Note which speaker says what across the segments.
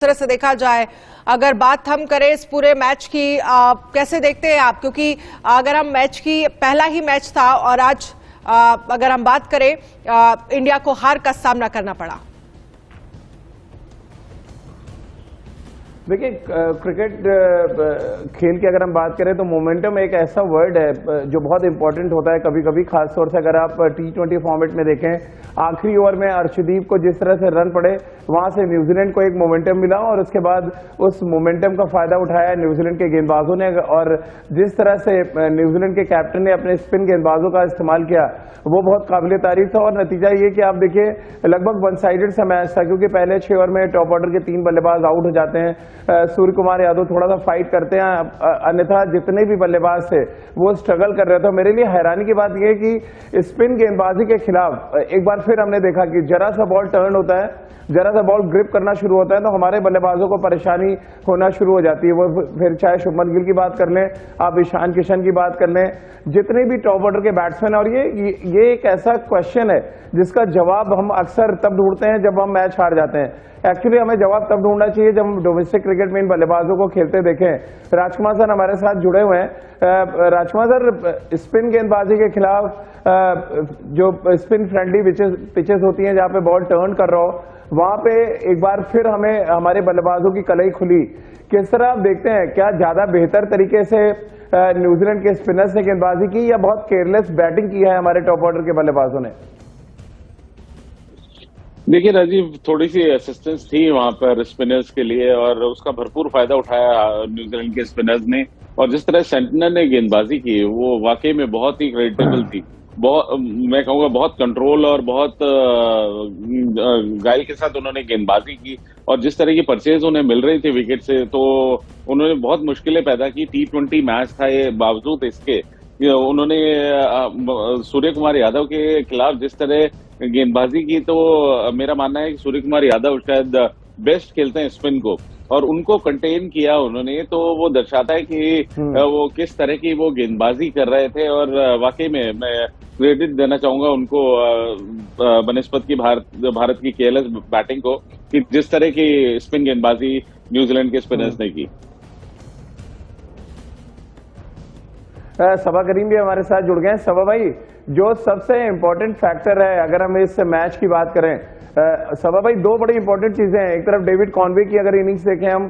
Speaker 1: तरह से देखा जाए, अगर बात हम करें इस पूरे मैच की, कैसे देखते हैं आप? क्योंकि अगर हम मैच की, पहला ही मैच था और आज अगर हम बात करें, इंडिया को हार का सामना करना पड़ा।
Speaker 2: देखिए, क्रिकेट खेल की अगर हम बात करें तो मोमेंटम एक ऐसा वर्ड है जो बहुत इंपॉर्टेंट होता है कभी कभी, खासतौर से अगर आप T20 फॉर्मेट में देखें। आखिरी ओवर में अर्शदीप को जिस तरह से रन पड़े, वहां से न्यूजीलैंड को एक मोमेंटम मिला और उसके बाद उस मोमेंटम का फायदा उठाया न्यूजीलैंड के गेंदबाजों ने। और जिस तरह से न्यूजीलैंड के कैप्टन ने अपने स्पिन गेंदबाजों का इस्तेमाल किया, वो बहुत काबिल तारीफ था। और नतीजा ये कि आप देखिए, लगभग वन साइडेड सा मैच था, क्योंकि पहले 6 ओवर में टॉप ऑर्डर के 3 बल्लेबाज आउट हो जाते हैं। सूर्य कुमार यादव थोड़ा सा फाइट करते हैं, अन्यथा जितने भी बल्लेबाज थे वो स्ट्रगल कर रहे थे। मेरे लिए हैरानी की बात यह है कि स्पिन गेंदबाजी के खिलाफ एक बार फिर हमने देखा कि जरा सा बॉल टर्न होता है, जरा सा बॉल ग्रिप करना शुरू होता है, तो हमारे बल्लेबाजों को परेशानी होना शुरू हो जाती है। वो फिर चाहे शुभमन गिल की बात कर लें, आप ईशान किशन की बात कर लें, जितने भी टॉप ऑर्डर के बैट्समैन। और ये एक ऐसा क्वेश्चन है जिसका जवाब हम अक्सर तब ढूंढते हैं जब हम मैच हार जाते हैं। एक्चुअली हमें जवाब तब ढूंढना चाहिए जब हम डोमेस्टिक क्रिकेट में इन बल्लेबाजों को खेलते देखें। राजकुमार सर हमारे साथ जुड़े हुए हैं। राजकुमार सर, स्पिन गेंदबाजी के खिलाफ जो स्पिन फ्रेंडली पिचेस होती हैं, जहां पे बॉल टर्न कर रहा हो, वहां पे एक बार फिर हमें हमारे बल्लेबाजों की कलई खुली। किस तरह आप देखते हैं, क्या ज्यादा बेहतर तरीके से न्यूजीलैंड के स्पिनर्स ने गेंदबाजी की, या बहुत केयरलेस बैटिंग की है हमारे टॉप ऑर्डर के बल्लेबाजों ने?
Speaker 3: देखिए राजीव, थोड़ी सी असिस्टेंस थी वहां पर स्पिनर्स के लिए और उसका भरपूर फायदा उठाया न्यूजीलैंड के स्पिनर्स ने। और जिस तरह सेंटनर ने गेंदबाजी की, वो वाकई में बहुत ही क्रेडिटेबल थी। मैं कहूँगा बहुत कंट्रोल और बहुत गाइल के साथ उन्होंने गेंदबाजी की। और जिस तरह की परचेज उन्हें मिल रही थी विकेट से, तो उन्होंने बहुत मुश्किलें पैदा की। T20 मैच था ये, बावजूद इसके उन्होंने सूर्य कुमार यादव के खिलाफ जिस तरह गेंदबाजी की, तो मेरा मानना है कि सूर्य कुमार यादव शायद बेस्ट खेलते हैं स्पिन को, और उनको कंटेन किया उन्होंने। तो वो दर्शाता है कि वो किस तरह की वो गेंदबाजी कर रहे थे। और वाकई में मैं क्रेडिट देना चाहूंगा उनको, बनिस्पत की भारत की केयरलेस बैटिंग को, कि जिस तरह की स्पिन गेंदबाजी न्यूजीलैंड के स्पिनर्स ने की।
Speaker 2: सबा करीम भी हमारे साथ जुड़ गए हैं। सबा भाई, जो सबसे इंपॉर्टेंट फैक्टर है अगर हम इस मैच की बात करें, सबा भाई, दो बड़ी इंपॉर्टेंट चीजें हैं। एक तरफ डेविड कॉनवे की अगर इनिंग्स देखें हम,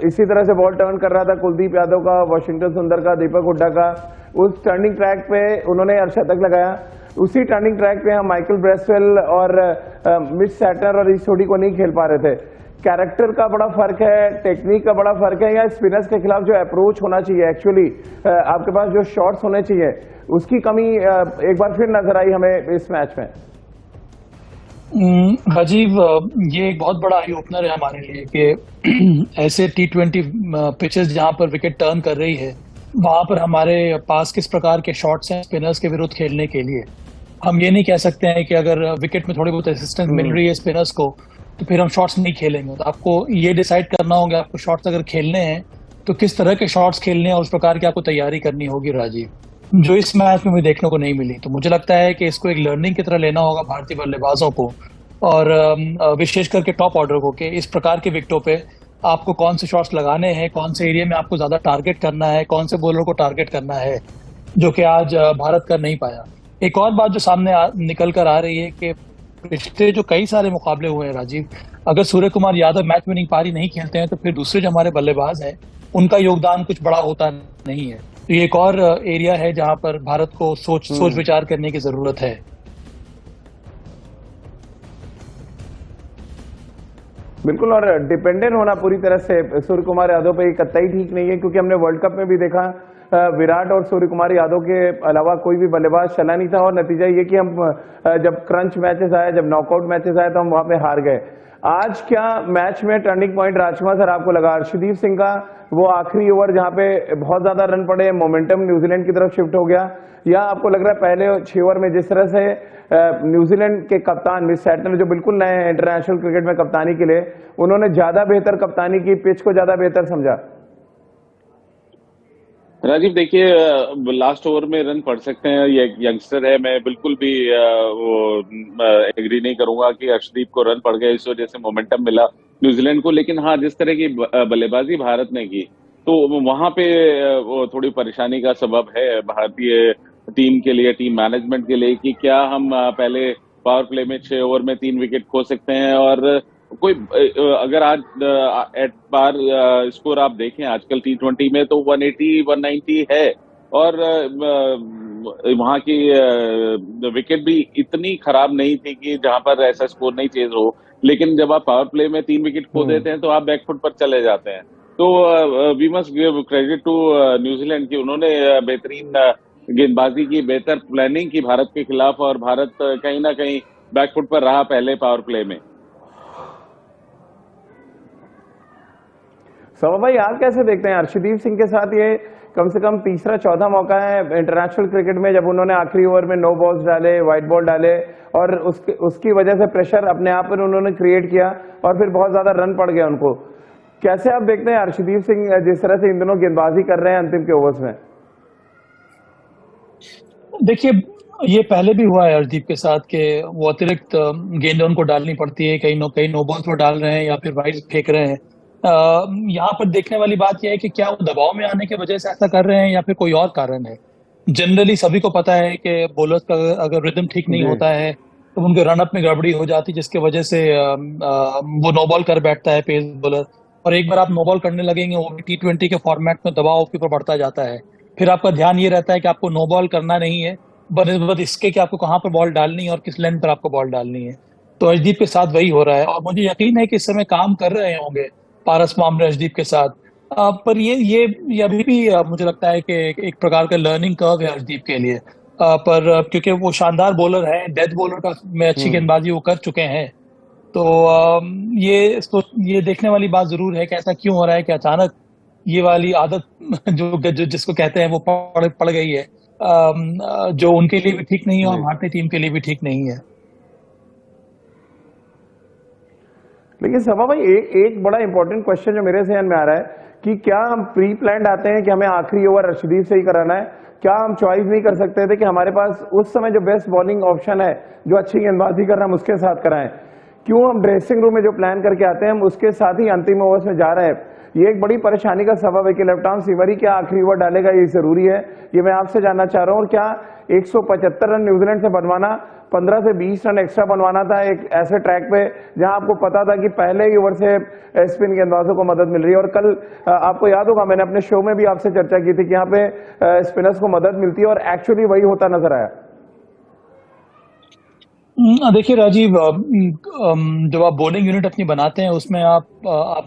Speaker 2: इसी तरह से बॉल टर्न कर रहा था कुलदीप यादव का, वाशिंगटन सुंदर का, दीपक हुड्डा का। उस टर्निंग ट्रैक पे उन्होंने अर्धशतक लगाया। उसी टर्निंग ट्रैक पे हम माइकल ब्रेसवेल और मिच सैटनर और इस को नहीं खेल पा रहे थे। कैरेक्टर का बड़ा फर्क है, टेक्निक का बड़ा फर्क है, या स्पिनर्स के खिलाफ जो अप्रोच होना चाहिए, एक्चुअली आपके पास जो शॉट्स होने चाहिए, उसकी कमी एक बार फिर नजर आई हमें इस मैच में?
Speaker 4: राजीव, ये एक बहुत बड़ा आई ओपनर है हमारे लिए कि ऐसे T20 पिचेस जहां पर विकेट टर्न कर रही है, वहां पर हमारे पास किस प्रकार के शॉट्स हैं स्पिनर्स के विरुद्ध खेलने के लिए। हम ये नहीं कह सकते हैं कि अगर विकेट में थोड़ी बहुत असिस्टेंस मिल रही है स्पिनर्स को, तो फिर हम शॉट्स नहीं खेलेंगे। तो आपको ये डिसाइड करना होगा, आपको शॉट्स अगर खेलने हैं तो किस तरह के शॉट्स खेलने हैं और उस प्रकार की आपको तैयारी करनी होगी राजीव, जो इस मैच में मुझे देखने को नहीं मिली। तो मुझे लगता है कि इसको एक लर्निंग की तरह लेना होगा भारतीय बल्लेबाजों को, और विशेष करके टॉप ऑर्डर को, कि इस प्रकार के विकेटों पे आपको कौन से शॉट्स लगाने हैं, कौन से एरिया में आपको ज्यादा टारगेट करना है, कौन से बॉलर को टारगेट करना है, जो कि आज भारत कर नहीं पाया। एक और बात जो सामने निकल कर आ रही है कि पिछले जो कई सारे मुकाबले हुए हैं राजीव, अगर सूर्य कुमार यादव मैच विनिंग पारी नहीं खेलते हैं तो फिर दूसरे जो हमारे बल्लेबाज हैं उनका योगदान कुछ बड़ा होता नहीं है। तो ये एक और एरिया है जहां पर भारत को सोच विचार करने की जरूरत है।
Speaker 2: बिल्कुल, और डिपेंडेंट होना पूरी तरह से सूर्य कुमार यादव पे कतई ठीक नहीं है, क्योंकि हमने वर्ल्ड कप में भी देखा विराट और सूर्य कुमार यादव के अलावा कोई भी बल्लेबाज चला नहीं था। और नतीजा ये कि हम जब क्रंच मैचेस आए, जब नॉकआउट मैचेस आए, तो हम वहां पे हार गए। आज क्या मैच में टर्निंग पॉइंट राजकुमार सर आपको लगा? अर्शदीप सिंह का वो आखिरी ओवर जहां पे बहुत ज्यादा रन पड़े, मोमेंटम न्यूजीलैंड की तरफ शिफ्ट हो गया, या आपको लग रहा है पहले 6 ओवर में जिस तरह से न्यूजीलैंड के कप्तान मिच सैटनर, जो बिल्कुल नए हैं इंटरनेशनल क्रिकेट में कप्तानी के लिए, उन्होंने ज्यादा बेहतर कप्तानी की, पिच को ज्यादा बेहतर समझा?
Speaker 3: राजीव देखिए, लास्ट ओवर में रन पड़ सकते हैं, ये यंगस्टर है। मैं बिल्कुल भी वो एग्री नहीं करूंगा कि अर्शदीप को रन पड़ गए, इस वजह से मोमेंटम मिला। न्यूजीलैंड को। लेकिन हाँ, जिस तरह की बल्लेबाजी भारत ने की, तो वहां पे वो थोड़ी परेशानी का सबब है भारतीय टीम के लिए, टीम मैनेजमेंट के लिए, कि क्या हम पहले पावर प्ले में 6 ओवर में 3 विकेट खो सकते हैं। और कोई अगर आज एट बार स्कोर आप देखें आजकल T20 में, तो 180 190 है। और वहां की विकेट भी इतनी खराब नहीं थी कि जहां पर ऐसा स्कोर नहीं चेज हो। लेकिन जब आप पावर प्ले में 3 विकेट खो देते हैं, तो आप बैकफुट पर चले जाते हैं। तो we must give credit to New Zealand की उन्होंने बेहतरीन गेंदबाजी की, बेहतर प्लानिंग की भारत के खिलाफ, और भारत कहीं ना कहीं बैकफुट पर रहा पहले पावर प्ले में।
Speaker 2: सौरभ भाई, आप कैसे देखते हैं अर्शदीप सिंह के साथ ये कम से कम तीसरा चौथा मौका है इंटरनेशनल क्रिकेट में जब उन्होंने आखिरी ओवर में नो बॉल्स डाले, वाइट बॉल डाले, और उसकी वजह से प्रेशर अपने आप पर उन्होंने क्रिएट किया और फिर बहुत ज्यादा रन पड़ गया उनको। कैसे आप देखते हैं अर्शदीप सिंह जिस तरह से इन दोनों गेंदबाजी कर रहे हैं अंतिम के ओवर्स में?
Speaker 4: देखिए, ये पहले भी हुआ है अर्शदीप के साथ कि वो अतिरिक्त गेंदें उनको डालनी पड़ती है, कहीं नो बॉल्स वो डाल रहे हैं या फिर वाइड फेंक रहे हैं। यहाँ पर देखने वाली बात यह है कि क्या वो दबाव में आने की वजह से ऐसा कर रहे हैं या फिर कोई और कारण है। जनरली सभी को पता है कि बॉलर्स का अगर रिदम ठीक नहीं होता है तो उनके रनअप में गड़बड़ी हो जाती है, जिसकी वजह से वो नो बॉल कर बैठता है पेस बॉलर। और एक बार आप नो बॉल करने लगेंगे, वो भी T20 के फॉर्मेट में, दबाव आपके ऊपर बढ़ता जाता है। फिर आपका ध्यान ये रहता है कि आपको नो बॉल करना नहीं है, बस इसके कि आपको कहाँ पर बॉल डालनी है और किस लेंथ पर आपको बॉल डालनी है। तो अर्शदीप के साथ वही हो रहा है और मुझे यकीन है कि इस समय काम कर रहे होंगे पारस मामरे अर्शदीप के साथ। पर ये अभी भी मुझे लगता है कि एक प्रकार का लर्निंग कर्व है अर्शदीप के लिए। पर क्योंकि वो शानदार बॉलर है, डेथ बॉलर का में अच्छी गेंदबाजी वो कर चुके हैं, तो ये देखने वाली बात जरूर है कि ऐसा क्यों हो रहा है कि अचानक ये वाली आदत जो जिसको कहते हैं वो पड़ गई है, जो उनके लिए भी ठीक नहीं है और भारतीय टीम के लिए भी ठीक नहीं है।
Speaker 2: लेकिन सभा भाई, एक बड़ा इंपॉर्टेंट क्वेश्चन जो मेरे ध्यान में आ रहा है कि क्या हम प्री प्लान्ड आते हैं कि हमें आखिरी ओवर अर्शदीप से ही कराना है? क्या हम चॉइस नहीं कर सकते थे कि हमारे पास उस समय जो बेस्ट बॉलिंग ऑप्शन है, जो अच्छी गेंदबाजी कर रहा है, हम उसके साथ कराएं? क्यों हम ड्रेसिंग रूम में जो प्लान करके आते हैं हम उसके साथ ही अंतिम ओवर्स में जा रहे हैं? ये एक बड़ी परेशानी का सबब है कि लेफ्ट आर्म सीमर ही क्या आखिरी ओवर डालेगा, ये जरूरी है। ये मैं आपसे जानना चाह रहा हूँ। और क्या 175 रन न्यूजीलैंड से बनवाना, 15 से 20 रन एक्स्ट्रा बनवाना था एक ऐसे ट्रैक पे जहां आपको पता था कि पहले ही ओवर से स्पिन गेंदबाजों को मदद मिल रही है? और कल आपको याद होगा, मैंने अपने शो में भी आपसे चर्चा की थी कि यहाँ पे स्पिनर्स को मदद मिलती है और एक्चुअली वही होता नजर आया।
Speaker 4: देखिए राजीव, जब आप बॉलिंग यूनिट अपनी बनाते हैं उसमें आप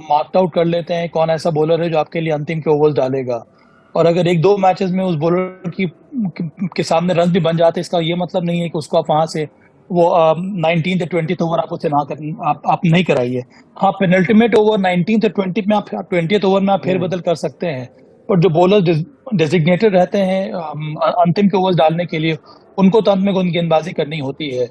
Speaker 4: मार्क आउट कर लेते हैं कौन ऐसा बॉलर है जो आपके लिए अंतिम के ओवर्स डालेगा। और अगर एक दो मैचेस में उस बॉलर के सामने रन भी बन जाते हैं, इसका ये मतलब नहीं है कि उसको आप वहां से वो 19th 20th ओवर आप उसे आप नहीं कराइए। हाँ, पेनल्टीमेट ओवर 19th 20th में आप 20th ओवर में आप फेरबदल कर सकते हैं। पर जो बॉलर डेजिग्नेटेड रहते हैं अंतिम के ओवर्स डालने के लिए, उनको तो अंत में गेंदबाजी करनी होती है।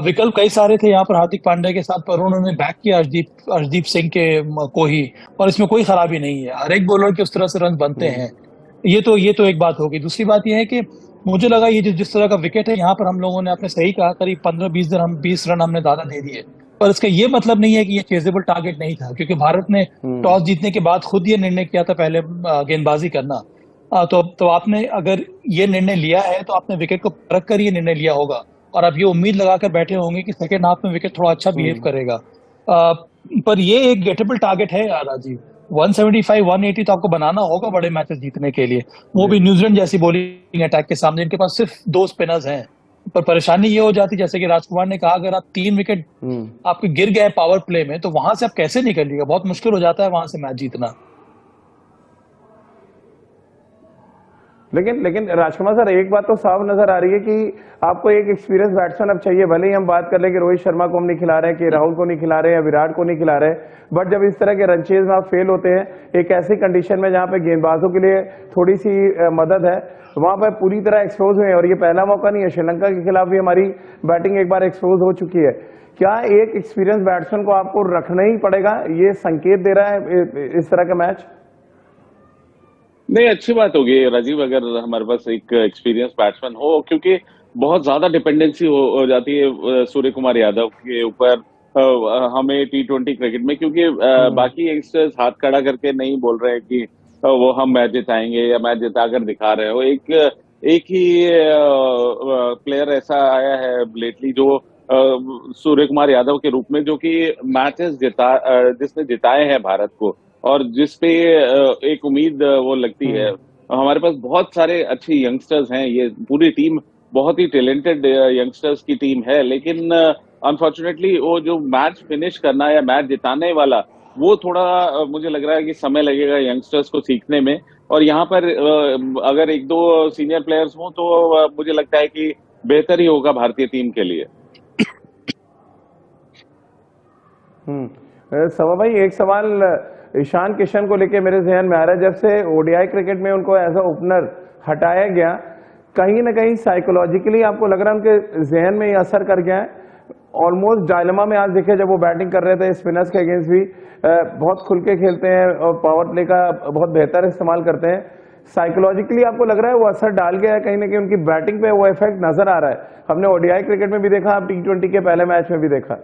Speaker 4: विकल्प कई सारे थे यहाँ पर हार्दिक पांड्या के साथ, पर उन्होंने बैक किया अर्शदीप सिंह के को ही, और इसमें कोई खराबी नहीं है। हर एक बॉलर के उस तरह से रन बनते हैं। ये तो एक बात होगी। दूसरी बात यह है कि मुझे लगा ये जिस तरह का विकेट है यहाँ पर, हम लोगों ने, आपने सही कहा, करीब 15-20 रन हमने ज्यादा दे दिए। पर इसका ये मतलब नहीं है कि ये चेजेबल टारगेट नहीं था, क्योंकि भारत ने टॉस जीतने के बाद खुद ये निर्णय किया था पहले गेंदबाजी करना। तो आपने अगर ये निर्णय लिया है तो आपने विकेट को परख कर ये निर्णय लिया होगा, और आप ये उम्मीद लगाकर बैठे होंगे कि सेकेंड हाफ में विकेट थोड़ा अच्छा बिहेव करेगा। पर ये एक गेटेबल टारगेट है यार राजीव। 175-180 तो आपको बनाना होगा बड़े मैचेस जीतने के लिए, वो भी न्यूजीलैंड जैसी बॉलिंग अटैक के सामने। इनके पास सिर्फ 2 स्पिनर्स हैं। पर परेशानी ये हो जाती, जैसे कि राजकुमार ने कहा, अगर आप 3 विकेट आपके गिर गए पावर प्ले में, तो वहां से आप कैसे निकलिएगा? बहुत मुश्किल हो जाता है वहां से मैच जीतना।
Speaker 2: लेकिन राजकुमार सर, एक बात तो साफ नजर आ रही है कि आपको एक एक्सपीरियंस बैट्समैन अब चाहिए। भले ही हम बात कर ले कि रोहित शर्मा को हम नहीं खिला रहे, कि राहुल को नहीं खिला रहे या विराट को नहीं खिला रहे, बट जब इस तरह के रनचेज में आप फेल होते हैं एक ऐसी कंडीशन में जहां पे गेंदबाजों के लिए थोड़ी सी मदद है, वहां पर पूरी तरह एक्सपोज हुए हैं। और ये पहला मौका नहीं है, श्रीलंका के खिलाफ भी हमारी बैटिंग एक बार एक्सपोज हो चुकी है। क्या एक एक्सपीरियंस बैट्समैन को आपको रखना ही पड़ेगा? ये संकेत दे रहा है इस तरह का मैच?
Speaker 3: नहीं, अच्छी बात होगी राजीव अगर हमारे पास एक एक्सपीरियंस बैट्समैन हो, क्योंकि बहुत ज्यादा डिपेंडेंसी हो जाती है सूर्य कुमार यादव के ऊपर हमें T20 क्रिकेट में, क्योंकि बाकी यंगस्टर्स हाथ खड़ा करके नहीं बोल रहे हैं कि वो हम मैच जिताएंगे या मैच जिताकर दिखा रहे हो। एक ही प्लेयर ऐसा आया है लेटली जो सूर्य कुमार यादव के रूप में, जो कि मैचेस जिसने जिताए हैं भारत को, और जिस पे एक उम्मीद वो लगती है। हमारे पास बहुत सारे अच्छे यंगस्टर्स हैं, ये पूरी टीम बहुत ही टैलेंटेड यंगस्टर्स की टीम है, लेकिन अनफॉर्चुनेटली वो जो मैच फिनिश करना या मैच जिताने वाला, वो थोड़ा मुझे लग रहा है कि समय लगेगा यंगस्टर्स को सीखने में। और यहाँ पर अगर एक दो सीनियर प्लेयर्स हों तो मुझे लगता है कि बेहतर ही होगा भारतीय टीम के लिए।
Speaker 2: सवा भाई, एक सवाल ईशान किशन को लेके मेरे जहन में आ रहा है। जब से ओडीआई क्रिकेट में उनको एज अ ओपनर हटाया गया, कहीं ना कहीं साइकोलॉजिकली आपको लग रहा है उनके जहन में ये असर कर गया है? ऑलमोस्ट डायलेमा में आज देखे, जब वो बैटिंग कर रहे थे स्पिनर्स के अगेंस्ट भी बहुत खुल के खेलते हैं और पावर प्ले का बहुत बेहतर इस्तेमाल करते हैं। साइकोलॉजिकली आपको लग रहा है वो असर डाल गया है कहीं ना कहीं, उनकी बैटिंग पे वो इफेक्ट नजर आ रहा है? हमने ओडीआई क्रिकेट में भी देखा, अब T20 के पहले मैच में भी देखा।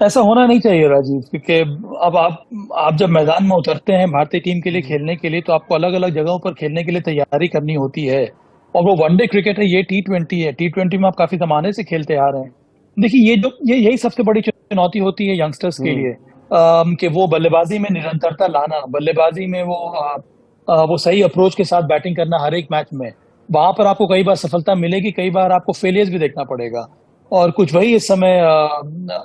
Speaker 4: ऐसा होना नहीं चाहिए राजीव, क्योंकि अब आप जब मैदान में उतरते हैं भारतीय टीम के लिए खेलने के लिए, तो आपको अलग अलग जगहों पर खेलने के लिए तैयारी करनी होती है। और वो वनडे क्रिकेट है, ये T20 है। T20 में आप काफी जमाने से खेलते आ रहे हैं। देखिए, यही सबसे बड़ी चुनौती होती है यंगस्टर्स के लिए, कि वो बल्लेबाजी में निरंतरता लाना, बल्लेबाजी में वो सही अप्रोच के साथ बैटिंग करना हर एक मैच में। वहां पर आपको कई बार सफलता मिलेगी, कई बार आपको फेलियर्स भी देखना पड़ेगा। और कुछ वही इस समय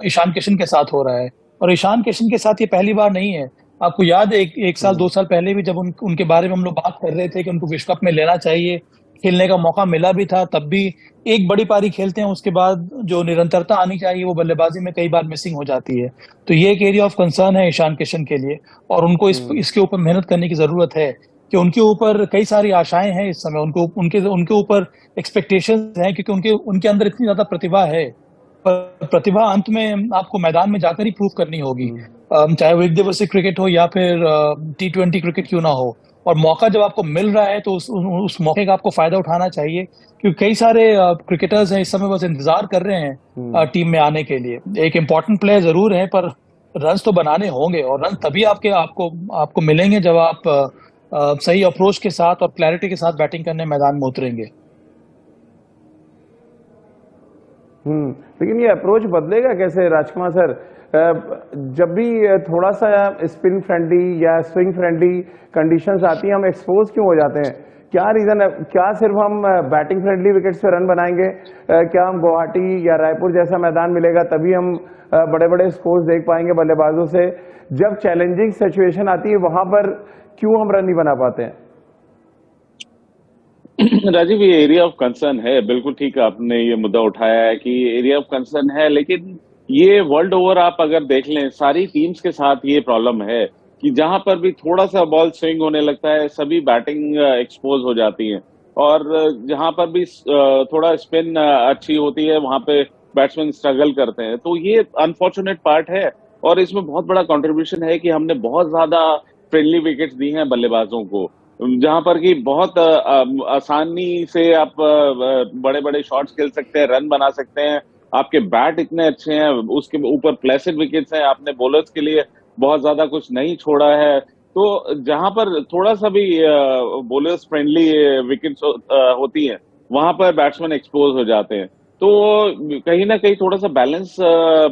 Speaker 4: ईशान किशन के साथ हो रहा है। और ईशान किशन के साथ ये पहली बार नहीं है। आपको याद है एक साल 2 साल पहले भी जब उनके बारे में हम लोग बात कर रहे थे कि उनको विश्व कप में लेना चाहिए, खेलने का मौका मिला भी था, तब भी एक बड़ी पारी खेलते हैं, उसके बाद जो निरंतरता आनी चाहिए वो बल्लेबाजी में कई बार मिसिंग हो जाती है। तो ये एक एरिया ऑफ कंसर्न है ईशान किशन के लिए, और उनको इसके ऊपर मेहनत करने की जरूरत है, कि उनके ऊपर कई सारी आशाएं हैं इस समय, उनके ऊपर एक्सपेक्टेशंस हैं, क्योंकि उनके अंदर इतनी ज्यादा प्रतिभा है। पर प्रतिभा अंत में आपको मैदान में जाकर ही प्रूव करनी होगी, चाहे वो एक दिवसीय क्रिकेट हो या फिर T20 क्रिकेट क्यों ना हो। और मौका जब आपको मिल रहा है तो उस मौके का आपको फायदा उठाना चाहिए, क्योंकि कई सारे क्रिकेटर्स हैं इस समय बस इंतजार कर रहे हैं टीम में आने के लिए। एक इम्पोर्टेंट प्लेयर जरूर है, पर रन्स तो बनाने होंगे, और रन तभी आपको मिलेंगे जब आप सही अप्रोच के साथ और क्लैरिटी के साथ बैटिंग करने मैदान में उतरेंगे।
Speaker 2: लेकिन ये अप्रोच बदलेगा कैसे राजकुमार सर? जब भी थोड़ा सा स्पिन फ्रेंडली या स्विंग फ्रेंडली कंडीशंस आती हैं, हम एक्सपोज क्यों हो जाते हैं? क्या रीजन है? क्या सिर्फ हम बैटिंग फ्रेंडली विकेट्स पे रन बनाएंगे? क्या हम गुवाहाटी या रायपुर जैसा मैदान मिलेगा तभी हम बड़े बड़े स्कोर्स देख पाएंगे बल्लेबाजों से? जब चैलेंजिंग सिचुएशन आती है वहां पर क्यों हम रन नहीं बना पाते हैं?
Speaker 3: राजीव, ये एरिया ऑफ कंसर्न है, बिल्कुल ठीक आपने ये मुद्दा उठाया है कि एरिया ऑफ कंसर्न है। लेकिन ये वर्ल्ड ओवर आप अगर देख लें, सारी टीम्स के साथ ये प्रॉब्लम है कि जहां पर भी थोड़ा सा बॉल स्विंग होने लगता है, सभी बैटिंग एक्सपोज हो जाती है। और जहां पर भी थोड़ा स्पिन अच्छी होती है, वहां पे बैट्समैन स्ट्रगल करते हैं। तो ये अनफॉर्चुनेट पार्ट है, और इसमें बहुत बड़ा कंट्रीब्यूशन है कि हमने बहुत ज्यादा फ्रेंडली विकेट्स दी हैं बल्लेबाजों को, जहां पर कि बहुत आसानी से आप बड़े बड़े शॉट्स खेल सकते हैं, रन बना सकते हैं। आपके बैट इतने अच्छे हैं, उसके ऊपर प्लेसिड विकेट्स हैं, आपने बॉलर्स के लिए बहुत ज्यादा कुछ नहीं छोड़ा है। तो जहां पर थोड़ा सा भी बॉलर्स फ्रेंडली विकेट्स होती हैं, वहां पर बैट्समैन एक्सपोज हो जाते हैं। तो कहीं ना कहीं थोड़ा सा बैलेंस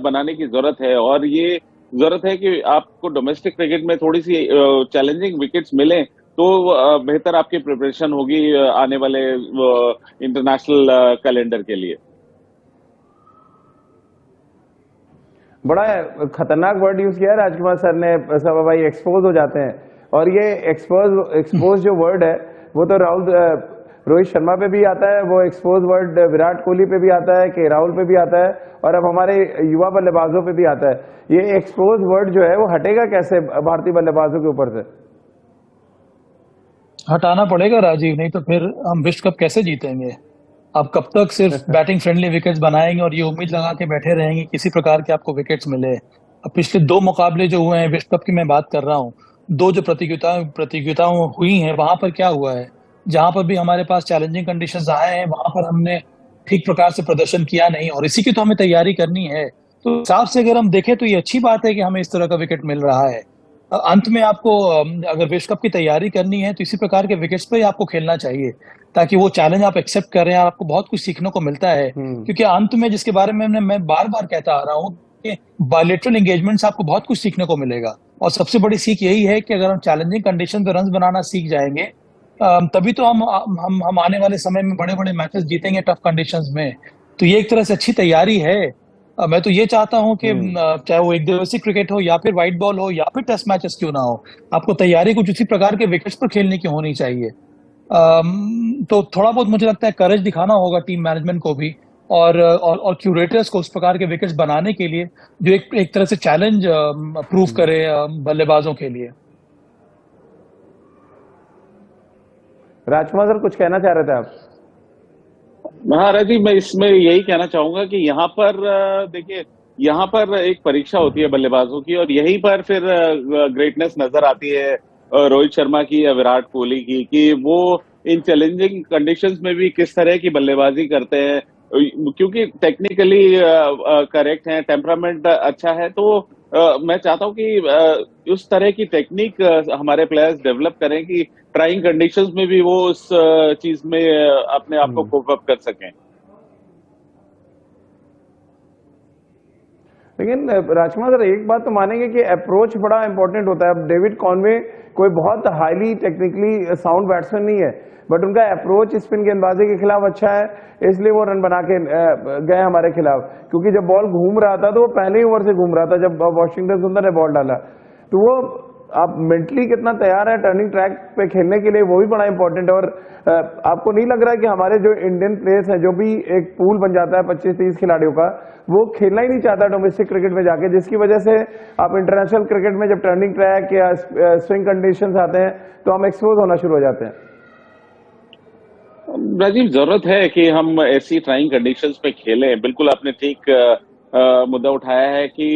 Speaker 3: बनाने की जरूरत है, और ये जरूरत है कि आपको डोमेस्टिक क्रिकेट में थोड़ी सी चैलेंजिंग विकेट्स मिलें, तो बेहतर आपकी प्रिपरेशन होगी आने वाले इंटरनेशनल कैलेंडर के लिए।
Speaker 2: बड़ा खतरनाक वर्ड यूज किया है राजकुमार सर ने, सब भाई एक्सपोज हो जाते हैं। और ये एक्सपोज जो वर्ड है वो तो रोहित शर्मा पे भी आता है, वो एक्सपोज वर्ड विराट कोहली पे भी आता है, के राहुल पे भी आता है, और अब हमारे युवा बल्लेबाजों पे भी आता है। ये एक्सपोज वर्ड जो है वो हटेगा कैसे भारतीय बल्लेबाजों के ऊपर से?
Speaker 4: हटाना पड़ेगा राजीव, नहीं तो फिर हम विश्व कप कैसे जीतेंगे? आप कब तक सिर्फ बैटिंग फ्रेंडली विकेट्स बनाएंगे और ये उम्मीद लगा के बैठे रहेंगे किसी प्रकार के आपको विकेट्स मिले? अब पिछले 2 मुकाबले जो हुए हैं विश्व कप की मैं बात कर रहा हूँ, 2 जो प्रतियोगिताओं हुई हैं, वहां पर क्या हुआ है? जहां पर भी हमारे पास चैलेंजिंग कंडीशंस आए हैं, वहां पर हमने ठीक प्रकार से प्रदर्शन किया नहीं, और इसी की तो हमें तैयारी करनी है। तो हिसाब से अगर हम देखें तो ये अच्छी बात है कि हमें इस तरह का विकेट मिल रहा है। अंत में आपको अगर विश्व कप की तैयारी करनी है तो इसी प्रकार के विकेट्स पे ही आपको खेलना चाहिए, ताकि वो चैलेंज आप एक्सेप्ट करें, आपको बहुत कुछ सीखने को मिलता है। क्योंकि अंत में जिसके बारे में मैं बार बार कहता आ रहा हूँ कि बायलेटरल एंगेजमेंट से आपको बहुत कुछ सीखने को मिलेगा, और सबसे बड़ी सीख यही है कि अगर हम चैलेंजिंग कंडीशन पे रन बनाना सीख जाएंगे, तभी तो हम आने वाले समय में बड़े बड़े मैचेस जीतेंगे टफ कंडीशंस में। तो ये एक तरह से अच्छी तैयारी है। मैं तो ये चाहता हूं कि चाहे वो एक दिवसीय क्रिकेट हो या फिर व्हाइट बॉल हो या फिर टेस्ट मैचेस क्यों ना हो, आपको तैयारी कुछ उसी प्रकार के विकेट्स पर खेलने की होनी चाहिए। तो थोड़ा बहुत मुझे लगता है करेज दिखाना होगा टीम मैनेजमेंट को भी, और क्यूरेटर्स को उस प्रकार के विकेट्स बनाने के लिए जो एक तरह से चैलेंज प्रूव करे बल्लेबाजों के लिए।
Speaker 2: राजकुमार सर, कुछ कहना चाह रहे थे आप?
Speaker 3: हाँ राजीव, मैं इसमें यही कहना चाहूंगा कि यहाँ पर देखिए, यहाँ पर एक परीक्षा होती है बल्लेबाजों की, और यहीं पर फिर ग्रेटनेस नजर आती है रोहित शर्मा की या विराट कोहली की, कि वो इन चैलेंजिंग कंडीशंस में भी किस तरह की बल्लेबाजी करते हैं। क्योंकि टेक्निकली करेक्ट है, टेम्परामेंट अच्छा है, तो मैं चाहता हूँ कि उस तरह की टेक्निक हमारे प्लेयर्स डेवलप करें कि ट्राइंग कंडीशंस में भी वो उस चीज में अपने आप को कोप अप कर सकें।
Speaker 2: लेकिन राजकुमार सर, एक बात तो मानेंगे कि अप्रोच बड़ा इंपॉर्टेंट होता है। अब डेविड कॉनवे कोई बहुत हाईली टेक्निकली साउंड बैट्समैन नहीं है, बट उनका अप्रोच स्पिन गेंदबाजी के खिलाफ अच्छा है, इसलिए वो रन बना के गए हमारे खिलाफ। क्योंकि जब बॉल घूम रहा था तो वो पहले ही ओवर से घूम रहा था जब वॉशिंगटन सुंदर ने बॉल डाला। तो वो आप मेंटली कितना तैयार है टर्निंग ट्रैक पे खेलने के लिए, वो भी बड़ा इंपॉर्टेंट है। और आपको नहीं लग रहा है कि हमारे जो इंडियन प्लेयर्स हैं, जो भी एक पूल बन जाता है 25-30 खिलाड़ियों का, वो खेलना ही नहीं चाहता डोमेस्टिक क्रिकेट में जाके, जिसकी वजह से आप इंटरनेशनल क्रिकेट में जब टर्निंग ट्रैक या स्विंग कंडीशंस आते हैं तो हम एक्सपोज होना शुरू हो जाते हैं?
Speaker 3: राजीव, जरूरत है कि हम ऐसी ट्राइंग कंडीशंस पे खेलें। बिल्कुल आपने ठीक मुद्दा उठाया है कि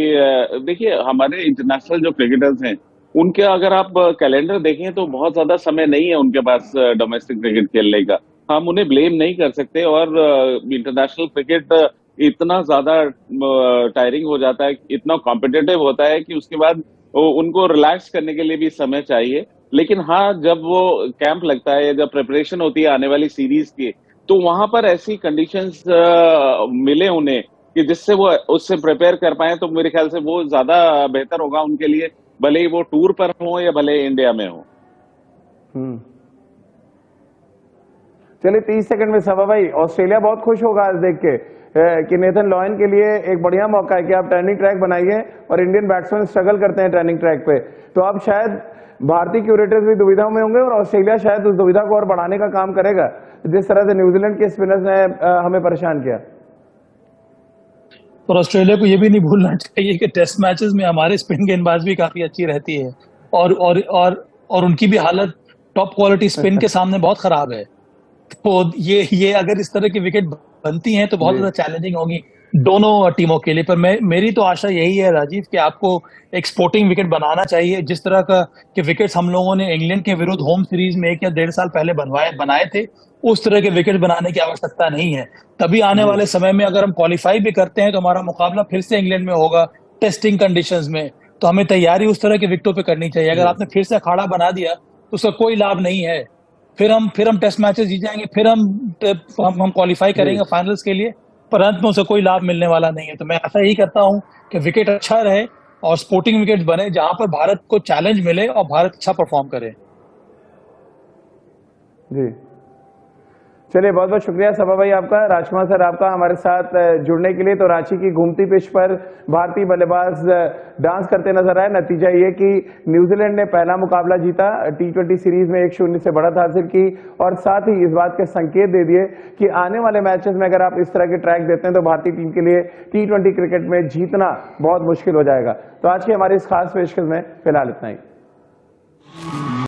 Speaker 3: देखिए, हमारे इंटरनेशनल जो क्रिकेटर्स हैं, उनके अगर आप कैलेंडर देखें तो बहुत ज्यादा समय नहीं है उनके पास डोमेस्टिक क्रिकेट खेलने का। हम उन्हें ब्लेम नहीं कर सकते, और इंटरनेशनल क्रिकेट इतना ज्यादा टायरिंग हो जाता है, इतना कॉम्पिटिटिव होता है कि उसके बाद उनको रिलैक्स करने के लिए भी समय चाहिए। लेकिन हाँ, जब वो कैंप लगता है, जब प्रिपरेशन होती है आने वाली सीरीज की, तो वहां पर ऐसी कंडीशंस मिले उन्हें कि जिससे वो उससे प्रिपेयर कर पाए, तो मेरे ख्याल से वो ज्यादा बेहतर होगा उनके लिए, भले ही वो टूर पर हो या भले इंडिया में हो।
Speaker 2: चलिए 30 सेकंड में सभा भाई, ऑस्ट्रेलिया बहुत खुश होगा आज देख के कि नेथन लॉयन के लिए एक बढ़िया मौका है कि आप टर्निंग ट्रैक बनाइए, और इंडियन बैट्समैन स्ट्रगल करते हैं टर्निंग ट्रैक पे। तो आप शायद भारतीय क्यूरेटर्स भी दुविधा में होंगे, और ऑस्ट्रेलिया शायद उस दुविधा को और बढ़ाने का काम करेगा, जिस तरह से न्यूजीलैंड के स्पिनर्स ने हमें परेशान किया।
Speaker 4: और ऑस्ट्रेलिया को ये भी नहीं भूलना चाहिए कि टेस्ट मैचेस में हमारे स्पिन गेंदबाज भी काफी अच्छी रहती है, और उनकी भी हालत टॉप क्वालिटी स्पिन के सामने बहुत खराब है। तो ये अगर इस तरह की विकेट बनती हैं तो बहुत ज्यादा चैलेंजिंग होगी दोनों टीमों के लिए। पर मेरी तो आशा यही है राजीव कि आपको एक स्पोर्टिंग विकेट बनाना चाहिए। जिस तरह का के विकेट्स हम लोगों ने इंग्लैंड के विरुद्ध होम सीरीज में 1 या 1.5 साल पहले बनाए थे, उस तरह के विकेट बनाने की आवश्यकता नहीं है। तभी आने वाले समय में अगर हम क्वालिफाई भी करते हैं तो हमारा मुकाबला फिर से इंग्लैंड में होगा टेस्टिंग कंडीशंस में, तो हमें तैयारी उस तरह के विकेटों पे करनी चाहिए। अगर आपने फिर से अखाड़ा बना दिया तो उसका कोई लाभ नहीं है। फिर हम टेस्ट मैचेस जीत जाएंगे, फिर हम क्वालिफाई करेंगे फाइनल्स के लिए, पर अंत में उसे कोई लाभ मिलने वाला नहीं है। तो मैं आशा यही करता हूं कि विकेट अच्छा रहे और स्पोर्टिंग विकेट बने, जहां पर भारत को चैलेंज मिले और भारत अच्छा परफॉर्म करे।
Speaker 2: जी चलिए, बहुत बहुत शुक्रिया सभा भाई आपका, राजकुमार सर आपका हमारे साथ जुड़ने के लिए। तो रांची की घूमती पिच पर भारतीय बल्लेबाज डांस करते नजर आए। नतीजा ये कि न्यूजीलैंड ने पहला मुकाबला जीता, T20 सीरीज में 1-0 से बढ़त हासिल की, और साथ ही इस बात के संकेत दे दिए कि आने वाले मैचेस में अगर आप इस तरह के ट्रैक देते हैं तो भारतीय टीम के लिए T20 क्रिकेट में जीतना बहुत मुश्किल हो जाएगा। तो आज की हमारी इस खास पेशकश में फिलहाल इतना ही।